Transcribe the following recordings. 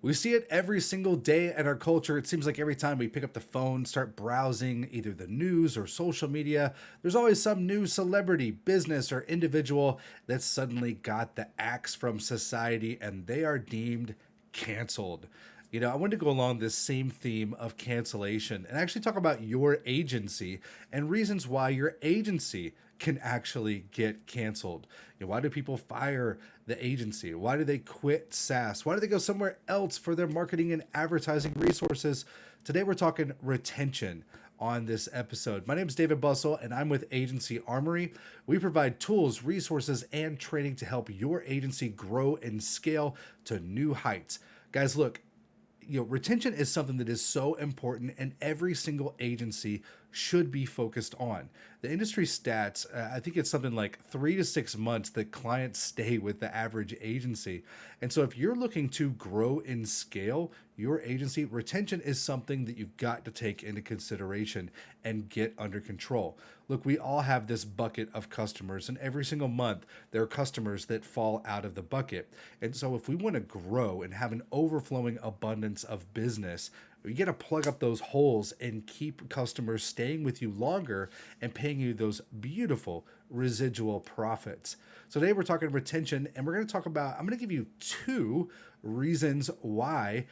We see it every single day in our culture. It seems like every time we pick up the phone, start browsing either the news or social media, there's always some new celebrity, business, or individual that suddenly got the axe from society and they are deemed canceled. I wanted to go along this same theme of cancellation and actually talk about your agency and reasons why your agency can actually get canceled. Why do people fire the agency? Why do they quit SaaS? Why do they go somewhere else for their marketing and advertising resources? Today we're talking retention on this episode. My name is David Bussell and I'm with Agency Armory. We provide tools, resources, and training to help your agency grow and scale to new heights. Guys, look, retention is something that is so important and every single agency should be focused on. The industry stats, I think it's something like 3 to 6 months that clients stay with the average agency. And so if you're looking to grow and scale your agency, retention is something that you've got to take into consideration and get under control. Look, we all have this bucket of customers, and every single month there are customers that fall out of the bucket. And so if we want to grow and have an overflowing abundance of business, you got to plug up those holes and keep customers staying with you longer and paying you those beautiful residual profits. So today we're talking retention, and we're going to talk about, I'm going to give you 2 reasons why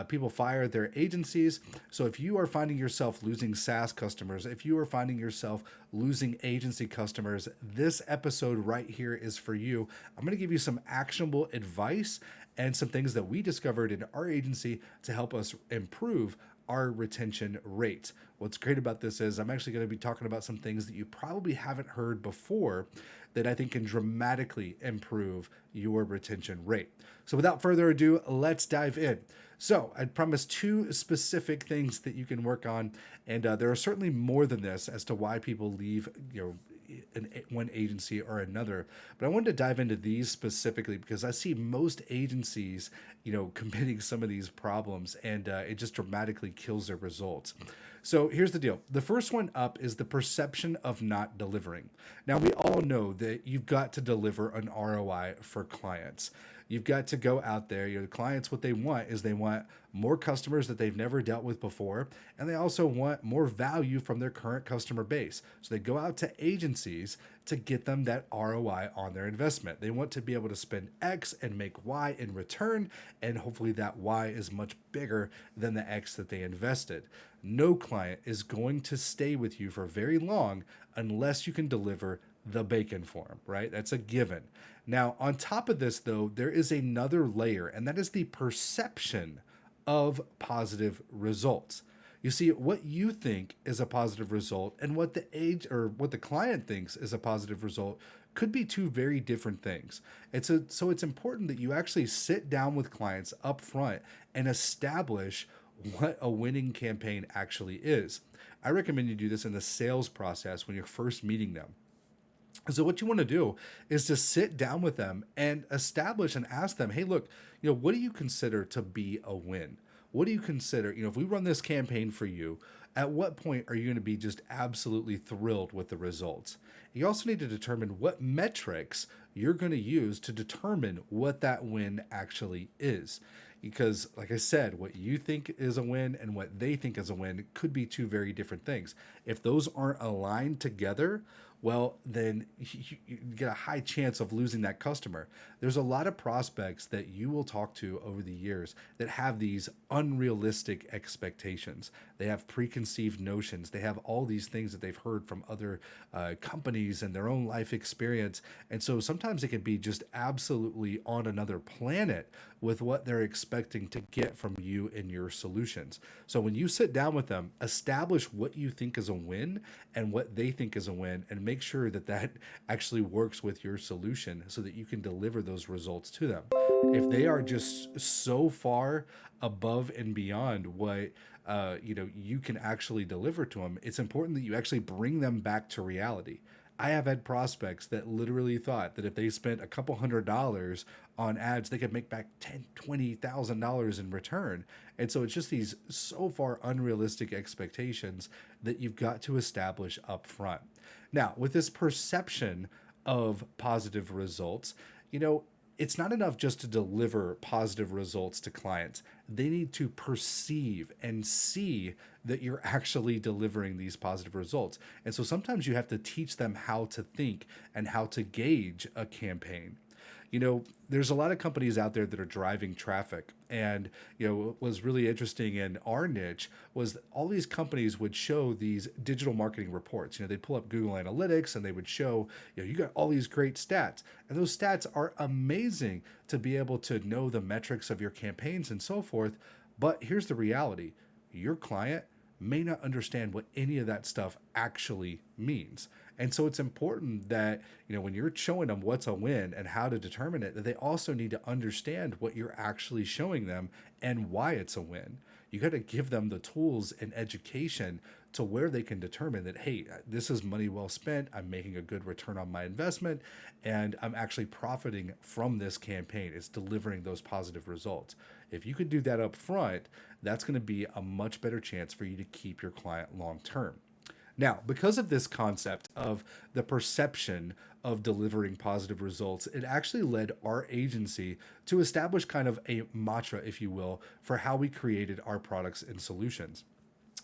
people fire their agencies. So if you are finding yourself losing SaaS customers, if you are finding yourself losing agency customers, this episode right here is for you. I'm going to give you some actionable advice and some things that we discovered in our agency to help us improve our retention rate. What's great about this is I'm actually going to be talking about some things that you probably haven't heard before that I think can dramatically improve your retention rate. So without further ado, let's dive in. So I promised 2 specific things that you can work on, and there are certainly more than this as to why people leave, one agency or another. But I wanted to dive into these specifically because I see most agencies, committing some of these problems, and it just dramatically kills their results. So here's the deal. The first one up is the perception of not delivering. Now, we all know that you've got to deliver an ROI for clients. You've got to go out there. Your clients, what they want is they want more customers that they've never dealt with before, and they also want more value from their current customer base. So they go out to agencies to get them that ROI on their investment. They want to be able to spend X and make Y in return, and hopefully that Y is much bigger than the X that they invested. No client is going to stay with you for very long unless you can deliver the bacon for them, right? That's a given. Now, on top of this, though, there is another layer, and that is the perception of positive results. You see, what you think is a positive result and what the client thinks is a positive result could be 2 very different things. So it's important that you actually sit down with clients up front and establish what a winning campaign actually is. I recommend you do this in the sales process when you're first meeting them. So what you want to do is to sit down with them and establish and ask them, hey, look, what do you consider to be a win? What do you consider, if we run this campaign for you, at what point are you going to be just absolutely thrilled with the results? You also need to determine what metrics you're going to use to determine what that win actually is. Because, like I said, what you think is a win and what they think is a win could be 2 very different things. If those aren't aligned together, well, then you get a high chance of losing that customer. There's a lot of prospects that you will talk to over the years that have these unrealistic expectations. They have preconceived notions. They have all these things that they've heard from other companies and their own life experience. And so sometimes it can be just absolutely on another planet with what they're expecting to get from you and your solutions. So when you sit down with them, establish what you think is a win and what they think is a win, and make sure that that actually works with your solution so that you can deliver those results to them. If they are just so far above and beyond what you can actually deliver to them, it's important that you actually bring them back to reality. I have had prospects that literally thought that if they spent a couple $100 on ads, they could make back $20,000 in return. And so it's just these so far unrealistic expectations that you've got to establish up front. Now, with this perception of positive results, it's not enough just to deliver positive results to clients. They need to perceive and see that you're actually delivering these positive results. And so sometimes you have to teach them how to think and how to gauge a campaign. There's a lot of companies out there that are driving traffic. And, what was really interesting in our niche was that all these companies would show these digital marketing reports. They'd pull up Google Analytics and they would show, you got all these great stats. And those stats are amazing to be able to know the metrics of your campaigns and so forth. But here's the reality: your client may not understand what any of that stuff actually means. And so it's important that, when you're showing them what's a win and how to determine it, that they also need to understand what you're actually showing them and why it's a win. You got to give them the tools and education to where they can determine that, hey, this is money well spent. I'm making a good return on my investment, and I'm actually profiting from this campaign. It's delivering those positive results. If you could do that up front, that's going to be a much better chance for you to keep your client long term. Now, because of this concept of the perception of delivering positive results, it actually led our agency to establish kind of a mantra, if you will, for how we created our products and solutions.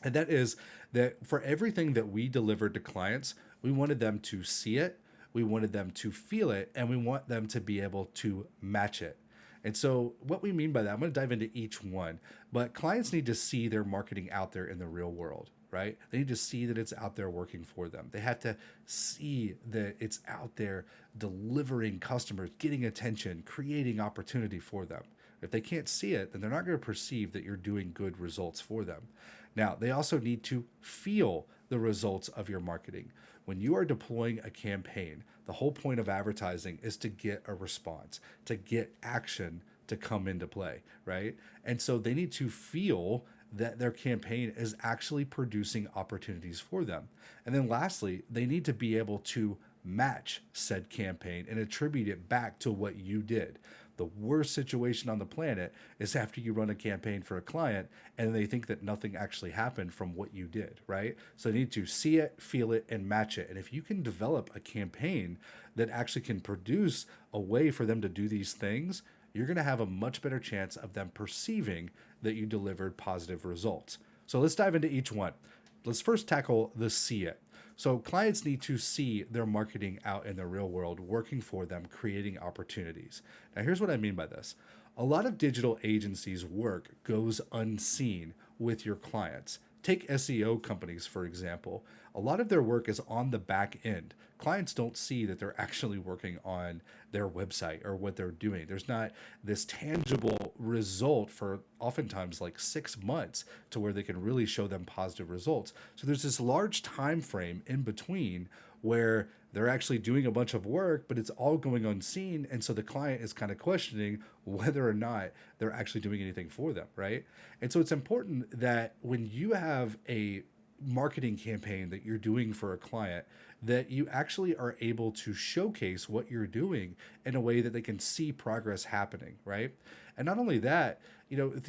And that is that for everything that we delivered to clients, we wanted them to see it, we wanted them to feel it, and we want them to be able to match it. And so, what we mean by that, I'm going to dive into each one, but clients need to see their marketing out there in the real world, right? They need to see that it's out there working for them. They have to see that it's out there delivering customers, getting attention, creating opportunity for them. If they can't see it, then they're not going to perceive that you're doing good results for them. Now, they also need to feel the results of your marketing. When you are deploying a campaign, the whole point of advertising is to get a response, to get action to come into play, right? And so they need to feel that their campaign is actually producing opportunities for them. And then lastly, they need to be able to match said campaign and attribute it back to what you did. The worst situation on the planet is after you run a campaign for a client and they think that nothing actually happened from what you did, right? So they need to see it, feel it, and match it. And if you can develop a campaign that actually can produce a way for them to do these things, you're going to have a much better chance of them perceiving that you delivered positive results. So let's dive into each one. Let's first tackle the see it. So clients need to see their marketing out in the real world, working for them, creating opportunities. Now, here's what I mean by this. A lot of digital agencies' work goes unseen with your clients. Take SEO companies, for example. A lot of their work is on the back end. Clients don't see that they're actually working on their website or what they're doing. There's not this tangible result for oftentimes like 6 months to where they can really show them positive results. So there's this large time frame in between where they're actually doing a bunch of work, but it's all going unseen. And so the client is kind of questioning whether or not they're actually doing anything for them, right? And so it's important that when you have a marketing campaign that you're doing for a client, that you actually are able to showcase what you're doing in a way that they can see progress happening, right? And not only that,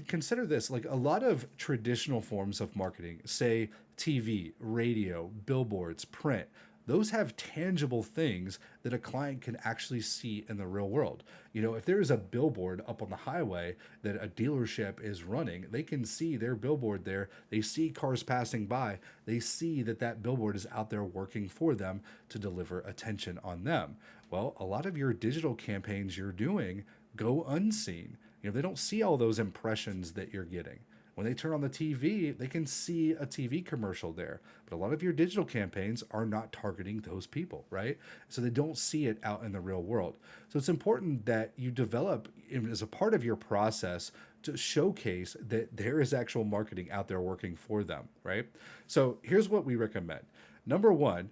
consider this, like a lot of traditional forms of marketing, say TV, radio, billboards, print, those have tangible things that a client can actually see in the real world. If there is a billboard up on the highway that a dealership is running, they can see their billboard there. They see cars passing by. They see that that billboard is out there working for them to deliver attention on them. Well, a lot of your digital campaigns you're doing go unseen. They don't see all those impressions that you're getting. When they turn on the TV, they can see a TV commercial there. But a lot of your digital campaigns are not targeting those people, right? So they don't see it out in the real world. So it's important that you develop as a part of your process to showcase that there is actual marketing out there working for them, right? So here's what we recommend. Number one,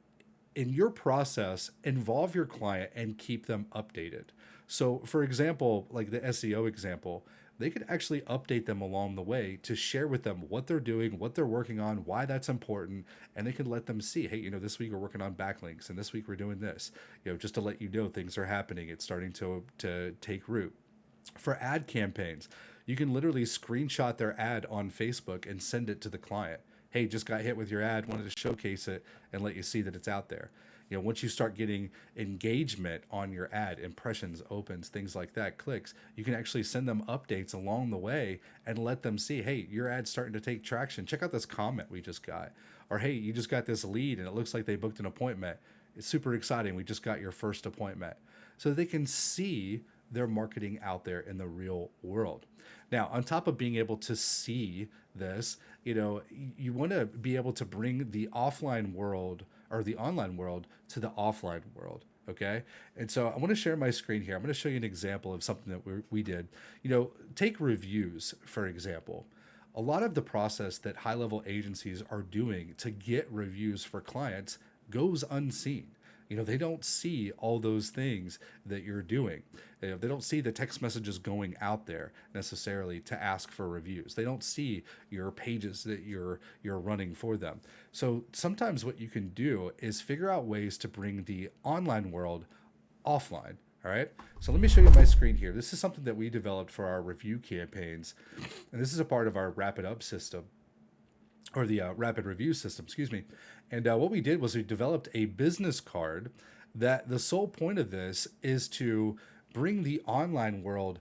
in your process, involve your client and keep them updated. So, for example, like the SEO example, they could actually update them along the way to share with them what they're doing, what they're working on, why that's important, and they can let them see, hey, this week we're working on backlinks, and this week we're doing this, just to let you know things are happening. It's starting to take root. For ad campaigns, you can literally screenshot their ad on Facebook and send it to the client. Hey, just got hit with your ad, wanted to showcase it and let you see that it's out there. Once you start getting engagement on your ad, impressions, opens, things like that, clicks, you can actually send them updates along the way and let them see, hey, your ad's starting to take traction. Check out this comment we just got. Or, hey, you just got this lead and it looks like they booked an appointment. It's super exciting. We just got your first appointment. So they can see their marketing out there in the real world. Now, on top of being able to see this, you want to be able to bring the offline world or the online world to the offline world. Okay. And so I want to share my screen here. I'm going to show you an example of something that we did. Take reviews, for example. A lot of the process that high level agencies are doing to get reviews for clients goes unseen. They don't see all those things that you're doing. They don't see the text messages going out there necessarily to ask for reviews. They don't see your pages that you're running for them. So sometimes what you can do is figure out ways to bring the online world offline. All right. So let me show you my screen here. This is something that we developed for our review campaigns. And this is a part of our Wrap It Up system, or the rapid review system, excuse me. And what we did was we developed a business card that the sole point of this is to bring the online world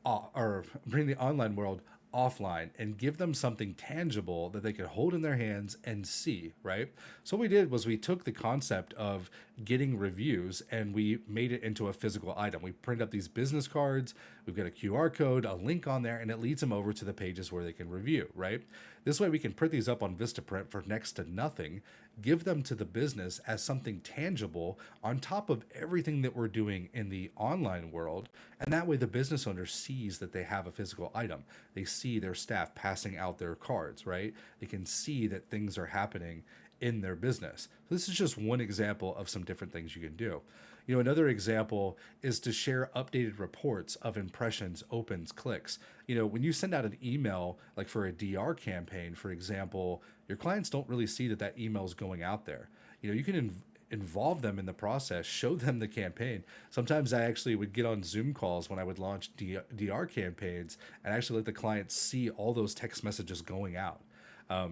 or bring the online world offline and give them something tangible that they could hold in their hands and see, right? So what we did was we took the concept of getting reviews and we made it into a physical item. We printed up these business cards, we've got a QR code, a link on there, and it leads them over to the pages where they can review, right? This way we can print these up on Vistaprint for next to nothing, give them to the business as something tangible on top of everything that we're doing in the online world. And that way the business owner sees that they have a physical item. They see their staff passing out their cards, right? They can see that things are happening in their business. So this is just one example of some different things you can do. Another example is to share updated reports of impressions, opens, clicks. When you send out an email, like for a DR campaign, for example, your clients don't really see that email is going out there. You can involve them in the process, show them the campaign. Sometimes I actually would get on Zoom calls when I would launch DR campaigns and actually let the clients see all those text messages going out.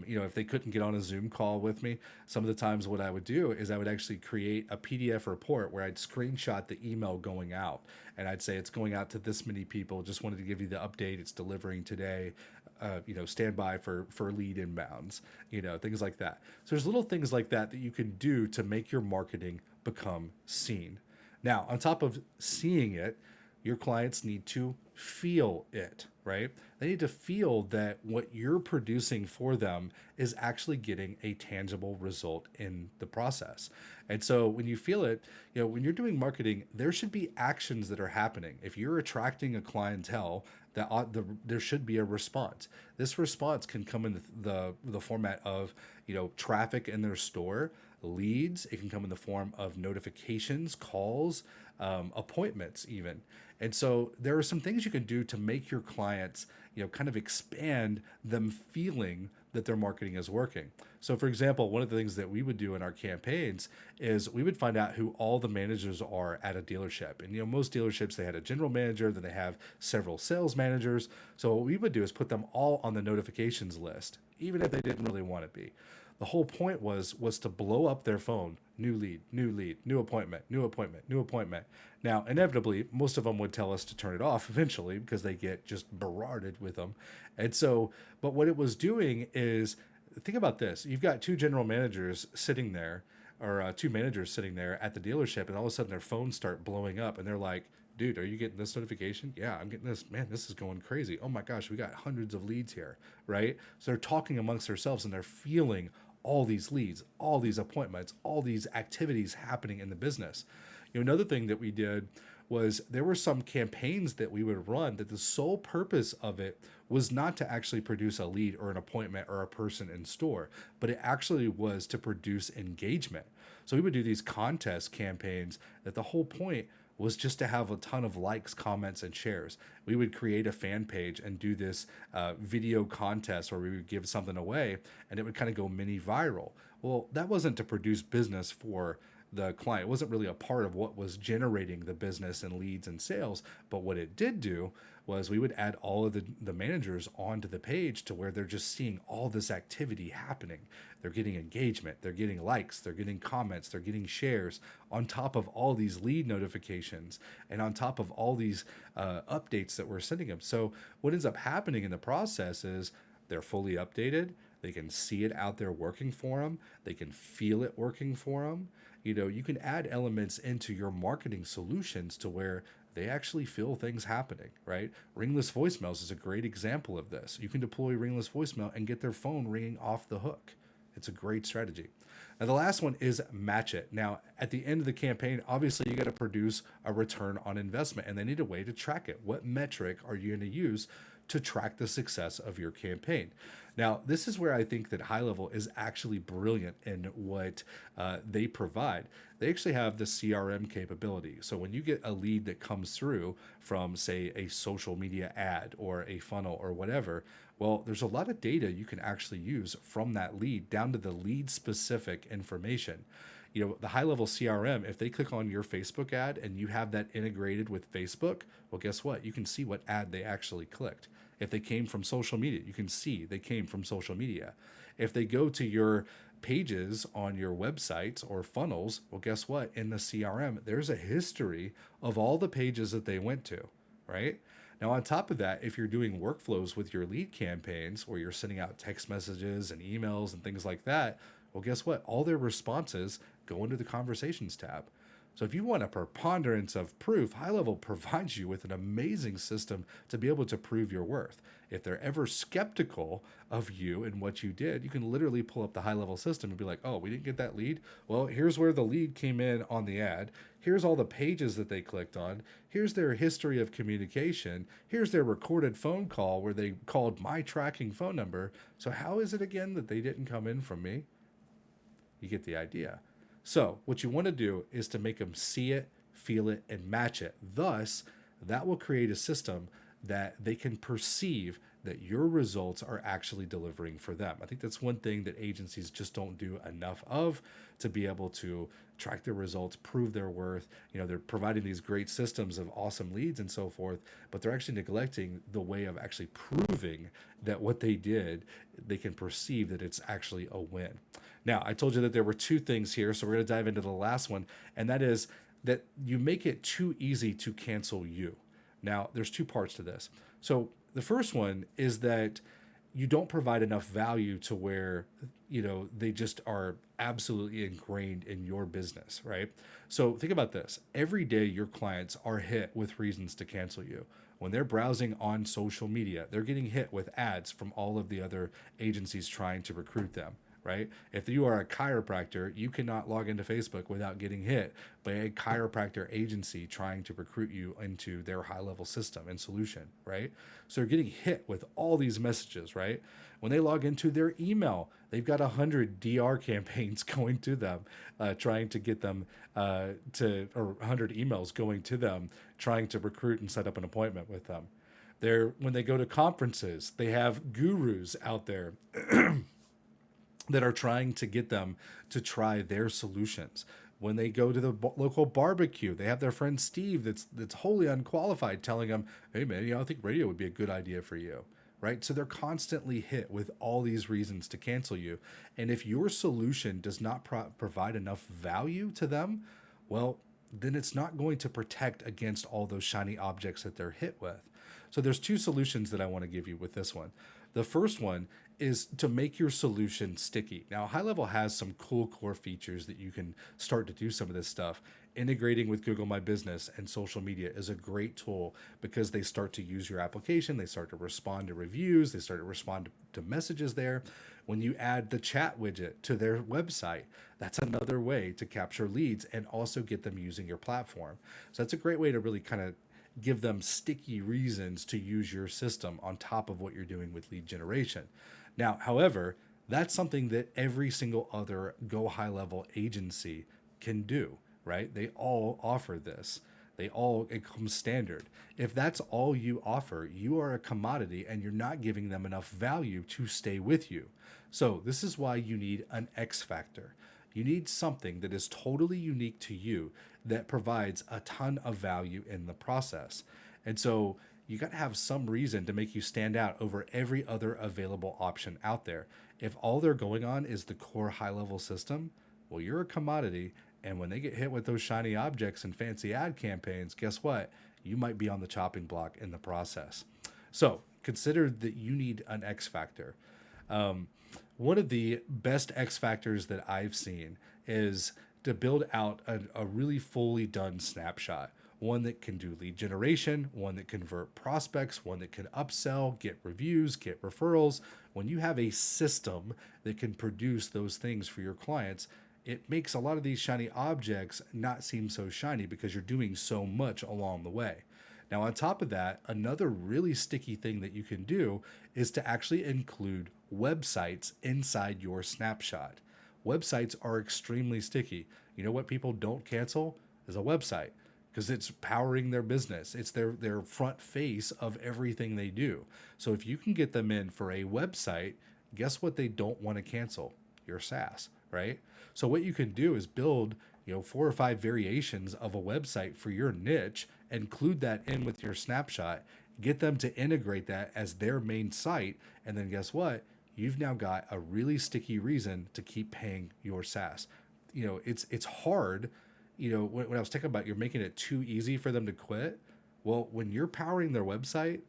If they couldn't get on a Zoom call with me, some of the times what I would do is I would actually create a PDF report where I'd screenshot the email going out and I'd say it's going out to this many people. Just wanted to give you the update. It's delivering today. Stand by for lead inbounds, things like that. So there's little things like that you can do to make your marketing become seen. Now, on top of seeing it, your clients need to feel it, right? They need to feel that what you're producing for them is actually getting a tangible result in the process. And so when you feel it, when you're doing marketing, there should be actions that are happening. If you're attracting a clientele, there should be a response. This response can come in the format of, traffic in their store, leads. It can come in the form of notifications, calls, appointments even. And so there are some things you can do to make your clients, kind of expand them feeling that their marketing is working. So for example, one of the things that we would do in our campaigns is we would find out who all the managers are at a dealership. And most dealerships, they had a general manager, then they have several sales managers. So what we would do is put them all on the notifications list, even if they didn't really want to be. The whole point was to blow up their phone. New lead, new appointment, new appointment, new appointment. Now, inevitably, most of them would tell us to turn it off eventually because they get just barraged with them. And so, but what it was doing is, think about this. You've got two general managers sitting there, or two managers sitting there at the dealership, and all of a sudden their phones start blowing up, and they're like, dude, are you getting this notification? Yeah, I'm getting this. Man, this is going crazy. Oh my gosh, we got hundreds of leads here, right? So they're talking amongst themselves and they're feeling all these leads, all these appointments, all these activities happening in the business. Another thing that we did was there were some campaigns that we would run that the sole purpose of it was not to actually produce a lead or an appointment or a person in store, but it actually was to produce engagement. So we would do these contest campaigns that the whole point was just to have a ton of likes, comments, and shares. We would create a fan page and do this video contest where we would give something away and it would kind of go mini viral. Well, that wasn't to produce business for the client. It wasn't really a part of what was generating the business and leads and sales. But what it did do was we would add all of the managers onto the page to where they're just seeing all this activity happening. They're getting engagement, they're getting likes, they're getting comments, they're getting shares on top of all these lead notifications and on top of all these updates that we're sending them. So what ends up happening in the process is they're fully updated. They can see it out there working for them. They can feel it working for them. You know, you can add elements into your marketing solutions to where they actually feel things happening, right? Ringless voicemails is a great example of this. You can deploy ringless voicemail and get their phone ringing off the hook. It's a great strategy. Now, the last one is match it. Now, at the end of the campaign, obviously you got to produce a return on investment and they need a way to track it. What metric are you going to use to track the success of your campaign? Now, this is where I think that High Level is actually brilliant in what they provide. They actually have the CRM capability. So when you get a lead that comes through from, say, a social media ad or a funnel or whatever, well, there's a lot of data you can actually use from that lead down to the lead specific information. You know, the High Level CRM, if they click on your Facebook ad and you have that integrated with Facebook, well, guess what? You can see what ad they actually clicked. If they came from social media, you can see they came from social media. If they go to your pages on your websites or funnels, well, guess what? In the CRM, there's a history of all the pages that they went to, right? Now, on top of that, if you're doing workflows with your lead campaigns where you're sending out text messages and emails and things like that, well, guess what? All their responses go into the conversations tab. So if you want a preponderance of proof, High Level provides you with an amazing system to be able to prove your worth. If they're ever skeptical of you and what you did, you can literally pull up the High Level system and be like, oh, we didn't get that lead? Well, here's where the lead came in on the ad. Here's all the pages that they clicked on. Here's their history of communication. Here's their recorded phone call where they called my tracking phone number. So how is it again that they didn't come in from me? You get the idea. So what you want to do is to make them see it, feel it, and match it. Thus, that will create a system that they can perceive that your results are actually delivering for them. I think that's one thing that agencies just don't do enough of, to be able to track their results, prove their worth. You know, they're providing these great systems of awesome leads and so forth, but they're actually neglecting the way of actually proving that what they did, they can perceive that it's actually a win. Now, I told you that there were two things here, so we're going to dive into the last one, and that is that you make it too easy to cancel you. Now, there's two parts to this. So the first one is that you don't provide enough value to where, you know, they just are absolutely ingrained in your business, right? So think about this. Every day your clients are hit with reasons to cancel you. When they're browsing on social media, they're getting hit with ads from all of the other agencies trying to recruit them, right? If you are a chiropractor, you cannot log into Facebook without getting hit by a chiropractor agency trying to recruit you into their High Level system and solution, right? So they're getting hit with all these messages, right? When they log into their email, they've got 100 DR campaigns going to them, trying to get them or 100 emails going to them, trying to recruit and set up an appointment with them. When they go to conferences, they have gurus out there that are trying to get them to try their solutions. When they go to the local barbecue, they have their friend Steve that's wholly unqualified telling them, hey man, I think radio would be a good idea for you, right? So they're constantly hit with all these reasons to cancel you. And if your solution does not provide enough value to them, well, then it's not going to protect against all those shiny objects that they're hit with. So there's two solutions that I want to give you with this one. The first one is to make your solution sticky. Now, High Level has some cool core features that you can start to do some of this stuff. Integrating with Google My Business and social media is a great tool because they start to use your application, they start to respond to reviews, they start to respond to messages there. When you add the chat widget to their website, that's another way to capture leads and also get them using your platform. So that's a great way to really kind of give them sticky reasons to use your system on top of what you're doing with lead generation. Now, however, that's something that every single other Go High Level agency can do, right? They all offer this. It comes standard. If that's all you offer, you are a commodity and you're not giving them enough value to stay with you. So this is why you need an X factor. You need something that is totally unique to you that provides a ton of value in the process. And so you got to have some reason to make you stand out over every other available option out there. If all they're going on is the core high level system, well, you're a commodity. And when they get hit with those shiny objects and fancy ad campaigns, guess what? You might be on the chopping block in the process. So consider that you need an X factor. One of the best X factors that I've seen is to build out a really fully done snapshot. One that can do lead generation, one that convert prospects, one that can upsell, get reviews, get referrals. When you have a system that can produce those things for your clients, it makes a lot of these shiny objects not seem so shiny because you're doing so much along the way. Now, on top of that, another really sticky thing that you can do is to actually include websites inside your snapshot. Websites are extremely sticky. You know what people don't cancel is a website because it's powering their business. It's their front face of everything they do. So if you can get them in for a website, guess what they don't want to cancel? Your SaaS, right? So what you can do is build, 4 or 5 variations of a website for your niche, include that in with your snapshot, get them to integrate that as their main site, and then guess what? You've now got a really sticky reason to keep paying your SaaS. It's hard. When I was talking about you're making it too easy for them to quit. Well, when you're powering their website,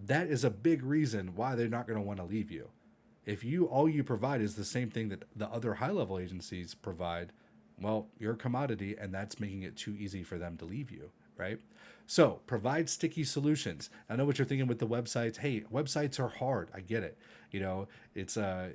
that is a big reason why they're not going to want to leave you. If all you provide is the same thing that the other high level agencies provide, well, you're a commodity, and that's making it too easy for them to leave you, right? So provide sticky solutions. I know what you're thinking with the websites. Hey, websites are hard. I get it. It's a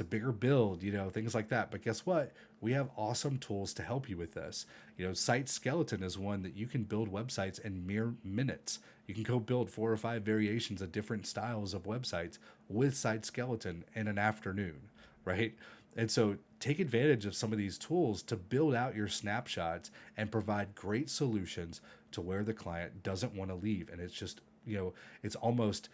bigger build, things like that. But guess what? We have awesome tools to help you with this. Site Skeleton is one that you can build websites in mere minutes. You can go build 4 or 5 variations of different styles of websites with Site Skeleton in an afternoon, right? And so take advantage of some of these tools to build out your snapshots and provide great solutions to where the client doesn't want to leave. And it's just, it's almost,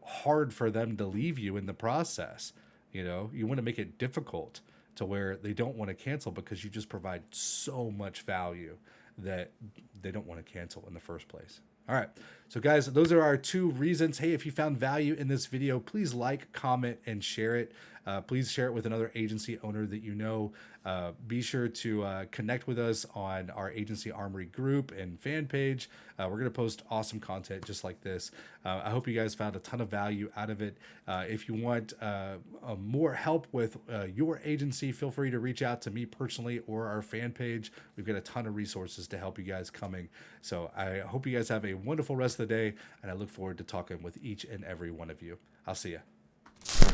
hard for them to leave you in the process. You want to make it difficult to where they don't want to cancel because you just provide so much value that they don't want to cancel in the first place. All right. So guys, those are our 2 reasons. Hey, if you found value in this video, please like, comment, and share it. Please share it with another agency owner that you know. Be sure to connect with us on our Agency Armory group and fan page. We're going to post awesome content just like this. I hope you guys found a ton of value out of it. If you want more help with your agency, feel free to reach out to me personally or our fan page. We've got a ton of resources to help you guys coming. So I hope you guys have a wonderful rest of the day, and I look forward to talking with each and every one of you. I'll see you.